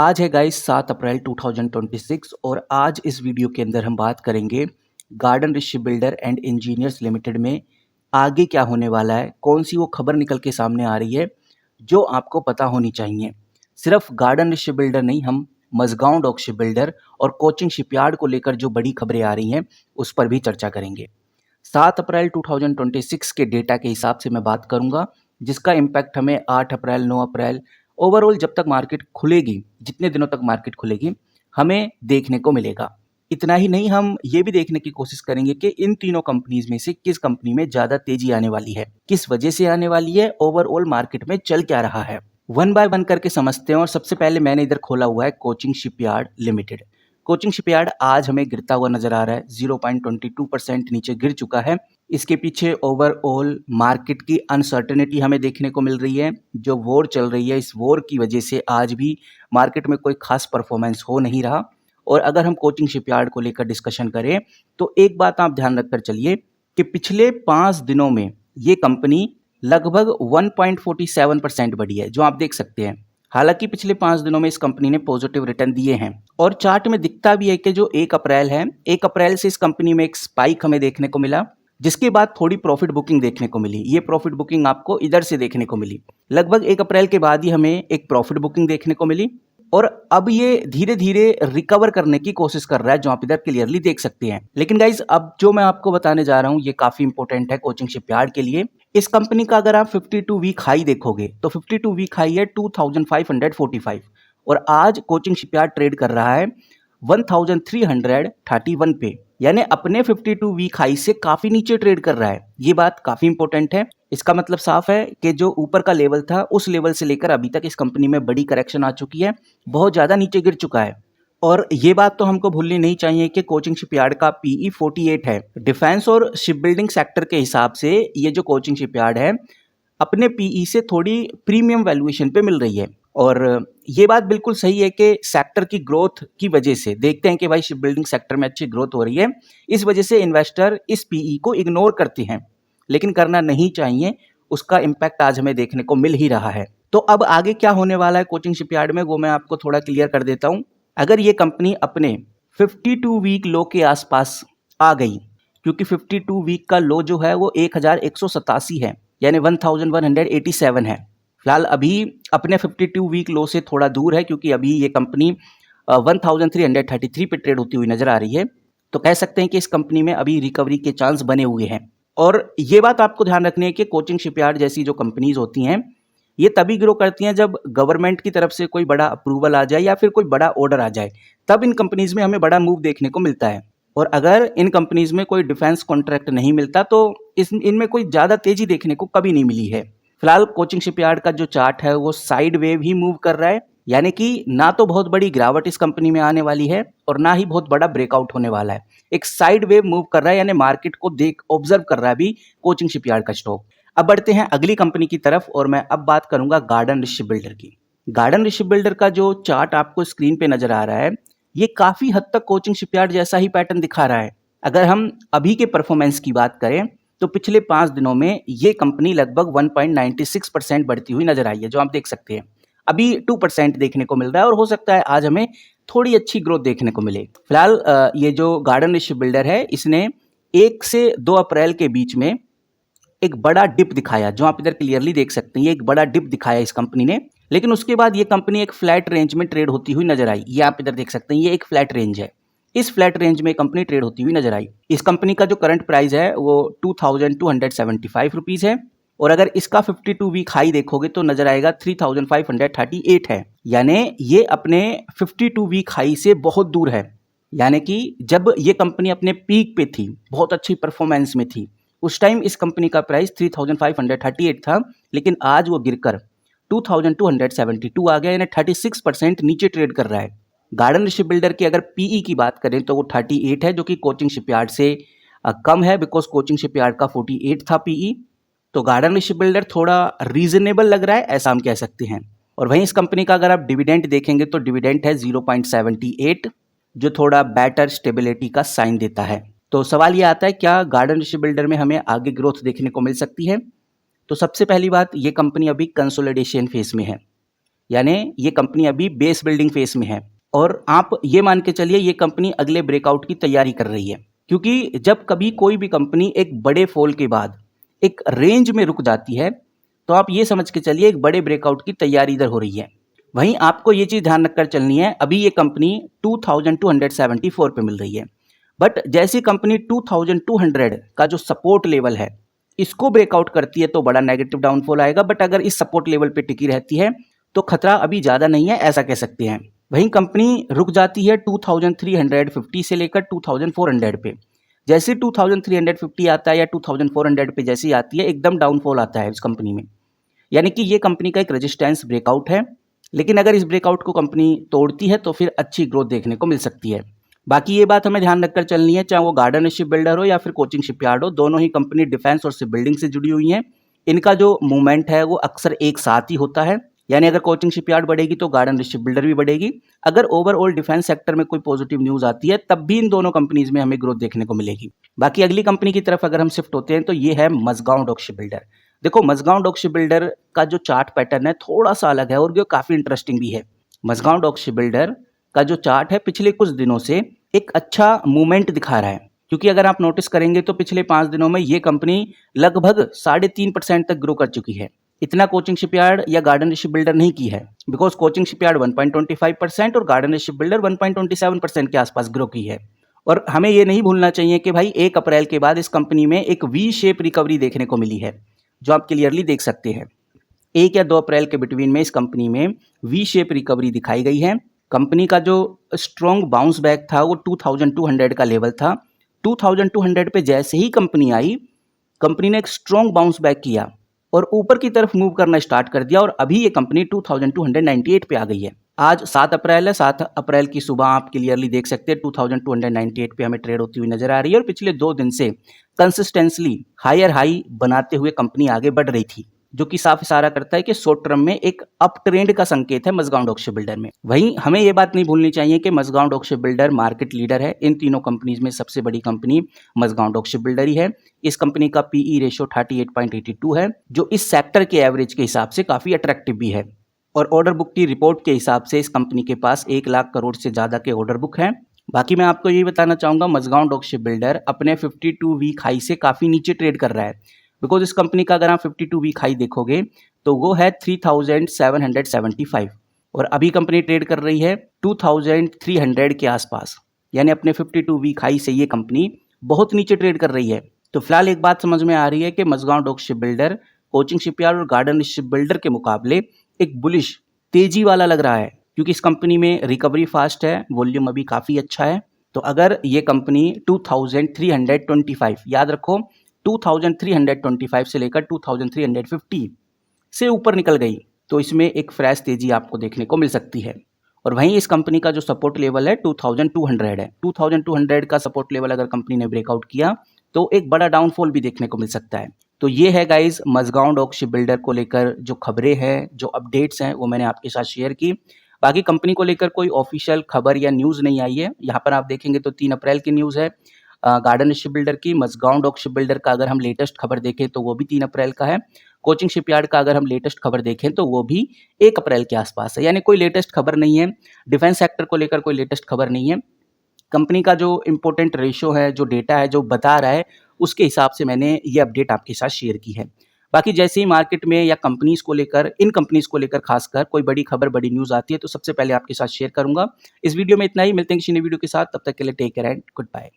आज है गाइस 7 अप्रैल 2026 और आज इस वीडियो के अंदर हम बात करेंगे garden Rishi builder and engineers limited में आगे क्या होने वाला है। कौन सी वो खबर निकल के सामने आ रही है जो आपको पता होनी चाहिए। सिर्फ गार्डन ऋषि बिल्डर नहीं, हम मझगांव डॉक शिप बिल्डर और कोचिंग शिपयार्ड को लेकर जो बड़ी खबरें आ रही हैं उस पर भी चर्चा करेंगे। 7 अप्रैल 2026 के डेटा के हिसाब से मैं बात करूंगा, जिसका इम्पैक्ट हमें 8 अप्रैल 9 अप्रैल ओवरऑल जब तक मार्केट खुलेगी, जितने दिनों तक मार्केट खुलेगी, हमें देखने को मिलेगा। इतना ही नहीं, हम ये भी देखने की कोशिश करेंगे कि इन तीनों कंपनीज में से किस कंपनी में ज़्यादा तेजी आने वाली है, किस वजह से आने वाली है, ओवरऑल मार्केट में चल क्या रहा है। वन बाय वन करके समझते हैं। और सबसे पहले मैंने इधर खोला हुआ है coaching shipyard limited. Coaching shipyard आज हमें गिरता हुआ नजर आ रहा है, 0.22% नीचे गिर चुका है। इसके पीछे ओवरऑल मार्केट की अनसर्टेनिटी हमें देखने को मिल रही है। जो वॉर चल रही है, इस वॉर की वजह से आज भी मार्केट में कोई खास परफॉर्मेंस हो नहीं रहा। और अगर हम कोचिंग शिपयार्ड को लेकर डिस्कशन करें तो एक बात आप ध्यान रखकर चलिए कि पिछले 5 दिनों में ये कंपनी लगभग 1.47% बढ़ी है, जो आप देख सकते हैं। हालांकि पिछले 5 दिनों में इस कंपनी ने पॉजिटिव रिटर्न दिए हैं और चार्ट में दिखता भी है कि जो 1 अप्रैल है, 1 अप्रैल से इस कंपनी में एक स्पाइक हमें देखने को मिला, जिसके बाद थोड़ी प्रॉफिट बुकिंग देखने को मिली। ये प्रॉफिट बुकिंग आपको इधर से देखने को मिली। लगभग 1 अप्रैल के बाद ही हमें एक प्रॉफिट बुकिंग देखने को मिली और अब ये धीरे धीरे रिकवर करने की कोशिश कर रहा है, जो आप इधर क्लियरली देख सकते हैं। लेकिन गाइज, अब जो मैं आपको बताने जा रहा हूँ ये काफी इंपॉर्टेंट है कोचिंग शिपयार्ड के लिए। इस कंपनी का अगर आप 52 वीक हाई देखोगे तो 52 वीक हाई है 2545 और आज कोचिंग शिपयार्ड ट्रेड कर रहा है 1331 पे, यानी अपने 52 वीक हाई से काफी नीचे ट्रेड कर रहा है। ये बात काफी इंपॉर्टेंट है। इसका मतलब साफ है कि जो ऊपर का लेवल था उस लेवल से लेकर अभी तक इस कंपनी में बड़ी करेक्शन आ चुकी है, बहुत ज्यादा नीचे गिर चुका है। और ये बात तो हमको भूलनी नहीं चाहिए कि कोचिंग शिपयार्ड का पीई 48 है। डिफेंस और शिप बिल्डिंग सेक्टर के हिसाब से ये जो कोचिंग शिपयार्ड है अपने पीई से थोड़ी प्रीमियम वैल्यूएशन पे मिल रही है। और ये बात बिल्कुल सही है कि सेक्टर की ग्रोथ की वजह से देखते हैं कि भाई शिप बिल्डिंग सेक्टर में अच्छी ग्रोथ हो रही है, इस वजह से इन्वेस्टर इस पीई को इग्नोर करते हैं, लेकिन करना नहीं चाहिए। उसका इम्पैक्ट आज हमें देखने को मिल ही रहा है। तो अब आगे क्या होने वाला है कोचिंग शिपयार्ड में, वो मैं आपको थोड़ा क्लियर कर देता हूं। अगर ये कंपनी अपने 52 वीक लो के आसपास आ गई, क्योंकि 52 वीक का लो जो है वो 1187 है, यानी 1187 है। फिलहाल अभी अपने 52 वीक लो से थोड़ा दूर है, क्योंकि अभी ये कंपनी 1333 पे ट्रेड होती हुई नजर आ रही है। तो कह सकते हैं कि इस कंपनी में अभी रिकवरी के चांस बने हुए हैं। और ये बात आपको ध्यान रखनी है कि कोचिंग शिपयार्ड जैसी जो कंपनीज होती हैं ये तभी ग्रो करती हैं जब गवर्नमेंट की तरफ से कोई बड़ा अप्रूवल आ जाए या फिर कोई बड़ा ऑर्डर आ जाए, तब इन कंपनीज में हमें बड़ा मूव देखने को मिलता है। और अगर इन कंपनीज में कोई डिफेंस कॉन्ट्रैक्ट नहीं मिलता तो इनमें कोई ज़्यादा तेजी देखने को कभी नहीं मिली है। फिलहाल कोचिंग शिपयार्ड का जो चार्ट है वो साइड वेव ही मूव कर रहा है, यानी कि ना तो बहुत बड़ी गिरावट इस कंपनी में आने वाली है और ना ही बहुत बड़ा ब्रेकआउट होने वाला है। एक साइड वेव मूव कर रहा है, यानी मार्केट को देख ऑब्जर्व कर रहा है अभी कोचिंग शिपयार्ड का स्टॉक। अब बढ़ते हैं अगली कंपनी की तरफ और मैं अब बात करूंगा गार्डन ऋषि बिल्डर की। गार्डन ऋषि बिल्डर का जो चार्ट आपको स्क्रीन पे नजर आ रहा है ये काफी हद तक कोचिंग शिपयार्ड जैसा ही पैटर्न दिखा रहा है। अगर हम अभी के परफॉर्मेंस की बात करें तो पिछले 5 दिनों में ये कंपनी लगभग 1.96% बढ़ती हुई नजर आई है, जो आप देख सकते हैं। अभी 2% देखने को मिल रहा है और हो सकता है आज हमें थोड़ी अच्छी ग्रोथ देखने को मिले। फिलहाल ये जो गार्डन ऋषि बिल्डर है इसने 1 से 2 अप्रैल के बीच में एक बड़ा डिप दिखाया, जो आप इधर क्लियरली देख सकते हैं। ये एक बड़ा डिप दिखाया इस कंपनी ने, लेकिन उसके बाद ये कंपनी एक फ्लैट रेंज में ट्रेड होती हुई नजर आई। ये आप इधर देख सकते हैं, ये एक फ्लैट रेंज है। इस फ्लैट रेंज में कंपनी ट्रेड होती हुई नजर आई। इस कंपनी का जो करंट प्राइस है वो 2275 रुपीज है और अगर इसका 52 वीक हाई देखोगे तो नजर आएगा 3538 है, यानी ये अपने 52 वीक हाई से बहुत दूर है। यानी कि जब ये कंपनी अपने पीक पे थी, बहुत अच्छी परफॉर्मेंस में थी, उस टाइम इस कंपनी का प्राइस 3538 था, लेकिन आज वो गिरकर 2272 आ गया, यानी 36% नीचे ट्रेड कर रहा है। गार्डन ऋषि बिल्डर की अगर पीई की बात करें तो वो 38 है, जो कि कोचिंग शिपयार्ड से कम है, बिकॉज कोचिंग शिपयार्ड का 48 था पीई। तो गार्डन ऋषि बिल्डर थोड़ा रीजनेबल लग रहा है, ऐसा हम कह सकते हैं। और वहीं इस कंपनी का अगर आप डिविडेंड देखेंगे तो डिविडेंड है 0.78, जो थोड़ा बेटर स्टेबिलिटी का साइन देता है। तो सवाल ये आता है, क्या गार्डन ऋषि बिल्डर में हमें आगे ग्रोथ देखने को मिल सकती है? तो सबसे पहली बात, ये कंपनी अभी कंसोलिडेशन फेज में है। यानी ये कंपनी अभी बेस बिल्डिंग फेस में है और आप ये मान के चलिए ये कंपनी अगले ब्रेकआउट की तैयारी कर रही है, क्योंकि जब कभी कोई भी कंपनी एक बड़े फॉल के बाद एक रेंज में रुक जाती है तो आप ये समझ के चलिए एक बड़े ब्रेकआउट की तैयारी इधर हो रही है। वहीं आपको ये चीज़ ध्यान रखकर चलनी है, अभी ये कंपनी 2274 पे मिल रही है, बट जैसी कंपनी 2200 का जो सपोर्ट लेवल है इसको ब्रेकआउट करती है तो बड़ा नेगेटिव डाउनफॉल आएगा, बट अगर इस सपोर्ट लेवल पे टिकी रहती है तो खतरा अभी ज़्यादा नहीं है, ऐसा कह सकते हैं। वहीं कंपनी रुक जाती है 2350 से लेकर 2400 पे, जैसे 2350 आता है या 2400 पे जैसे ही आती है एकदम डाउनफॉल आता है इस कंपनी में, यानी कि ये कंपनी का एक रेजिस्टेंस ब्रेकआउट है। लेकिन अगर इस ब्रेकआउट को कंपनी तोड़ती है तो फिर अच्छी ग्रोथ देखने को मिल सकती है। बाकी ये बात हमें ध्यान रखकर चलनी है, चाहे वो गार्डन शिप बिल्डर हो या फिर कोचिंग शिपयार्ड हो, दोनों ही कंपनी डिफेंस और शिप बिल्डिंग से जुड़ी हुई हैं। इनका जो मूवमेंट है वो अक्सर एक साथ ही होता है, यानी अगर कोचिंग शिपयार्ड बढ़ेगी तो गार्डन शिप बिल्डर भी बढ़ेगी। अगर ओवरऑल डिफेंस सेक्टर में कोई पॉजिटिव न्यूज आती है तब भी इन दोनों कंपनीज में हमें ग्रोथ देखने को मिलेगी। बाकी अगली कंपनी की तरफ अगर हम शिफ्ट होते हैं तो ये है मजगांव डॉक शिप बिल्डर। देखो मजगांव डॉक शिप बिल्डर का जो चार्ट पैटर्न है थोड़ा सा अलग है और ये काफी इंटरेस्टिंग भी है। मजगांव डॉक शिप बिल्डर का जो चार्ट है पिछले कुछ दिनों से एक अच्छा मूवमेंट दिखा रहा है, क्योंकि अगर आप नोटिस करेंगे तो पिछले 5 दिनों में ये कंपनी लगभग 3.5% तक ग्रो कर चुकी है। इतना कोचिंग शिपयार्ड या गार्डन शिप बिल्डर नहीं की है, बिकॉज कोचिंग शिपयार्ड 1.25% और गार्डन शिप बिल्डर 1.27% के आसपास ग्रो की है। और हमें ये नहीं भूलना चाहिए कि भाई 1 अप्रैल के बाद इस कंपनी में एक वी शेप रिकवरी देखने को मिली है, जो आप क्लियरली देख सकते हैं। 1 या 2 अप्रैल के बिटवीन में इस कंपनी में वी शेप रिकवरी दिखाई गई है। कंपनी का जो स्ट्रॉन्ग बाउंस बैक था वो 2200 का लेवल था। 2200 पे जैसे ही कंपनी आई, कंपनी ने एक स्ट्रॉन्ग बाउंस बैक किया और ऊपर की तरफ मूव करना स्टार्ट कर दिया और अभी ये कंपनी 2298 पे आ गई है। आज 7 अप्रैल है, 7 अप्रैल की सुबह आप क्लियरली देख सकते हैं 2298 पे हमें ट्रेड होती हुई नजर आ रही है और पिछले 2 दिन से कंसिस्टेंसली हायर हाई बनाते हुए कंपनी आगे बढ़ रही थी, जो कि साफ इशारा करता है कि शॉर्ट टर्म में एक अप ट्रेंड का संकेत है मजगांव डॉक शिप बिल्डर में। वहीं हमें यह बात नहीं भूलनी चाहिए कि Mazagon dock ship builder market leader है। इन तीनों कंपनीज में सबसे बड़ी company Mazagon dock ship builder ही है। इस कंपनी का पीई रेशियो 38.82 है, जो इस सेक्टर के एवरेज के हिसाब से काफी अट्रैक्टिव भी है। और ऑर्डर बुक की रिपोर्ट के हिसाब से इस कंपनी के पास 1 लाख करोड़ से ज्यादा के ऑर्डर बुक हैं। बाकी मैं आपको ये बताना चाहूंगा मजगांव डॉक शिप बिल्डर अपने 52 वीक हाई से काफी नीचे ट्रेड कर रहा है, बिकॉज इस कंपनी का अगर आप 52 वीक हाई देखोगे तो वो है 3775 और अभी कंपनी ट्रेड कर रही है 2300 के आसपास, यानी अपने 52 वीक हाई से ये कंपनी बहुत नीचे ट्रेड कर रही है। तो फिलहाल एक बात समझ में आ रही है कि Mazagon dock ship builder Cochin shipyard और गार्डन शिप बिल्डर के मुकाबले एक बुलिश तेजी वाला लग रहा है, क्योंकि इस कंपनी में रिकवरी फास्ट है, वॉल्यूम अभी काफी अच्छा है। तो अगर ये कंपनी 2325, याद रखो 2325 से लेकर 2350 से ऊपर निकल गई तो इसमें एक फ्रेश तेजी आपको देखने को मिल सकती है। और वहीं इस कंपनी का जो सपोर्ट लेवल है 2200 है। 2200 का सपोर्ट लेवल अगर कंपनी ने ब्रेकआउट किया तो एक बड़ा डाउनफॉल भी देखने को मिल सकता है। तो ये है guys Mazagon dock ship builder को लेकर जो खबरें हैं, जो अपडेट्स हैं, वो मैंने आपके साथ शेयर की। बाकी कंपनी को लेकर कोई ऑफिशियल खबर या न्यूज़ नहीं आई है। यहाँ पर आप देखेंगे तो 3 अप्रैल की न्यूज़ है गार्डन शिप बिल्डर की। मजगांव डॉक शिप बिल्डर का अगर हम लेटेस्ट खबर देखें तो वो भी 3 अप्रैल का है। कोचिंग शिपयार्ड का अगर हम लेटेस्ट खबर देखें तो वो भी 1 अप्रैल के आसपास है, यानी कोई लेटेस्ट खबर नहीं है। डिफेंस सेक्टर को लेकर कोई लेटेस्ट खबर नहीं है। कंपनी का जो इंपॉर्टेंट रेशो है, जो डेटा है, जो बता रहा है, उसके हिसाब से मैंने ये अपडेट आपके साथ शेयर की है। बाकी जैसे ही मार्केट में या कंपनीज को लेकर, इन कंपनीज को लेकर खासकर कोई बड़ी खबर, बड़ी न्यूज़ आती है तो सबसे पहले आपके साथ शेयर करूंगा। इस वीडियो में इतना ही, मिलते हैं किसी नई वीडियो के साथ, तब तक के लिए take care and good bye.